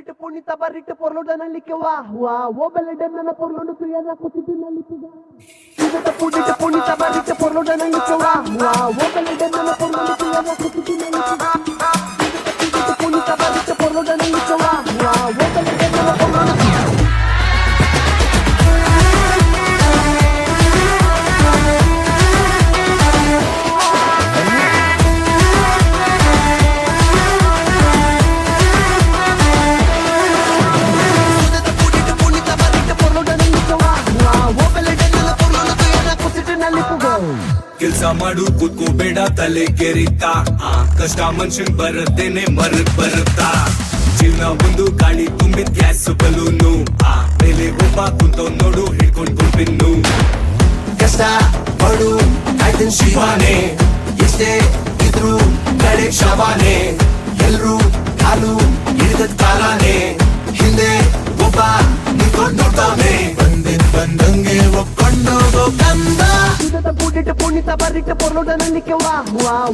punita punita barrita por lo dan ali que wa wo beleden na por lo no tuyana kutina lituga Sida punita punita barrita por lo dan ali que wa wo beleden na por lo no tuyana kutina lituga Sida punita barrita por lo dan ali que wa wo beleden na por lo no ಕೆಲ್ಸ ಮಾಡು ಕೂತ್ಕೋಬೇಡ ತಲೆ ಕೆರಿತಾ ಕಷ್ಟ ಮನುಷ್ಯನ್ ಬರತ್ತೇನೆ ಮರಕ್ ಬರುತ್ತಾ ಜೀವನ ಒಂದು ಗಾಳಿ ತುಂಬಿದ gas balloon ಮೇಲೆ ಒಬ್ಬ ಕುಂತವ್ ನೋಡು ಹಿಡ್ಕೊಂಡ್ ಬಿನ್ನು ಕಷ್ಟ ಮಾಡು ಕಾಯ್ತಿನ್ ಶಿವಾನೆ ಎಷ್ಟೇ ಇದ್ರು ಕಡೆ ಶವಾನೆ ಎಲ್ರು ಕಾಲು ಹಿಡಿದ ಕಾಲಾನೆ ಹಿಂದೆ ಒಬ್ಬ ನಿಂತ್ಕೊಂಡ್ ನೋಡ್ತಾನೆ ಬಂದಂಗೆ ಒಪ್ಕೊಂಡೋಗೋ ಕಂದ Sida punita punita barrita por lo dan ali que wa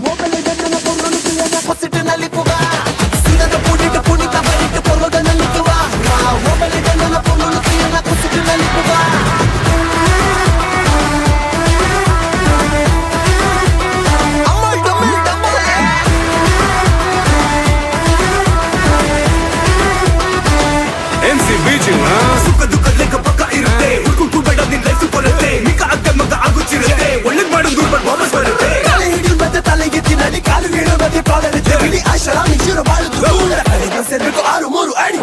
wo beleden na por lo no tuyana ಕುಸಿಟಿನಲ್ಲಿ ಪುಗ ಸಿಗದ ಪುಡಿಟ ಪುಣಿತ ಬರಿಟ ಪೊರ್ಲೋದನಲ್ಲಿ ಪುಗ wo beleden na por lo no tuyana ಕುಸಿಟಿನಲ್ಲಿ ಪುಗ ಸುಖ ದುಃಖ ಲೆಕ್ಕ ಪಕ್ಕ ಇರುತ್ತೆ ಹುಡುಕು ಬೇಡ ನಿನ್ ಲೈಫ್ ಬರುತ್ತೆ ನಿಕ್ಕ ಅಕ್ಕ ಮಗ ಆಗುತ್ತಿರುತ್ತೆ ಒಳ್ಳೇದ್ ಮಾಡೋದು ಬಟ್ ವಾಪಸ್ ಬರುತ್ತೆ ತಲೆ ಹಿಡಿದು ಮತ್ತೆ ತಲೆಗೆ ತಿನ್ನಡಿ ಕಾಲು ಹಿಡಿದು ಮತ್ತೆ ಕಾಲರುತ್ತೆ ಬಿಡಿ ಆಶರಾಮಿ ಜೀರೋ ಬಾಳುದು ಕಡೆಗೆ ಸೇರ್ಬೇಕು 6-3 ಅಡಿ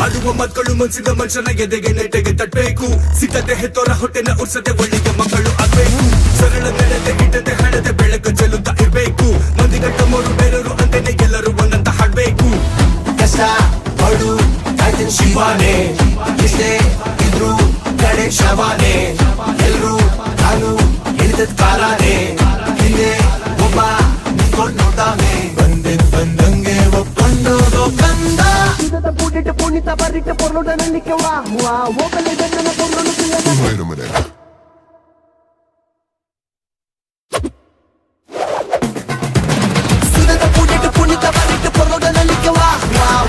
ಆಡುವ ಮಕ್ಕಳು ಮನ್ಸಿದ ಮನುಷ್ಯನ ಎದೆಗೆ ನೆಟ್ಟಗೆ ತಟ್ಟಬೇಕು ಸಿದ್ಧತೆ ಹೆತ್ತೋರ ಹೊಟ್ಟೆನ ಉರ್ಸತೆ ಒಳ್ಳೆಯ ಮಕ್ಕಳು ಆಗ್ಬೇಕು ಸರಳ ನಡೆದೆ ಹಿಟ್ಟದೆ ಹಣದೆ ಬೆಳಕು ಚೆಲ್ಲುತ್ತಾ ಇರ್ಬೇಕು ಮಂದಿ ಗಟ್ಟ ಮೋರು ಬೇರೆಯವರು ಅಂತೆನೆ ಎಲ್ಲರೂ ಒಂದಂತ ಹಾಡ್ಬೇಕು ಕಷ್ಟ ಮಾಡು ಕಾಯ್ತಿನ್ ಶಿವಾನೆ ಎಷ್ಟೇ ಇದ್ರು ಕಡೆ ಶವಾನೆ ಎಲ್ರು ಕಾಲು ಹಿಡಿದ ಕಾಲಾನೆ ಹಿಂದೆ ಒಬ್ಬ ನಿಂತ್ಕೊಂಡ್ ನೋಡ್ತಾನೆ ಬಂದಂಗೆ ಒಪ್ಕೊಂಡೋಗೋ ಕಂದ Sida punita punita barrita por lo dan ali que wa wo beleden na por lo no tuyana Wait a minute. ಸಿಗದ ಪುಡಿಟ ಪುಣಿತ ಬರಿಟ ಪೊರ್ಲೋದನಲ್ಲಿ ಪುಗ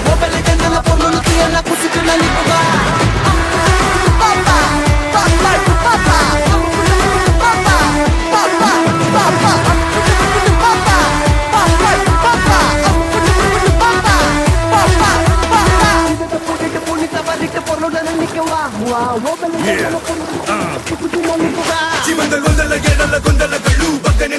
wo beleden na por lo no tuyana ಕುಸಿಟಿನಲ್ಲಿ ಪುಗ Sida punita punita barrita por lo dan ali que wa wo beleden na por lo no tuyana ಜೀವನದ ಗೊಂದಲ ಗೆಡಲ ಗೊಂದಲಗಳು ಬಗ್ಗನೆ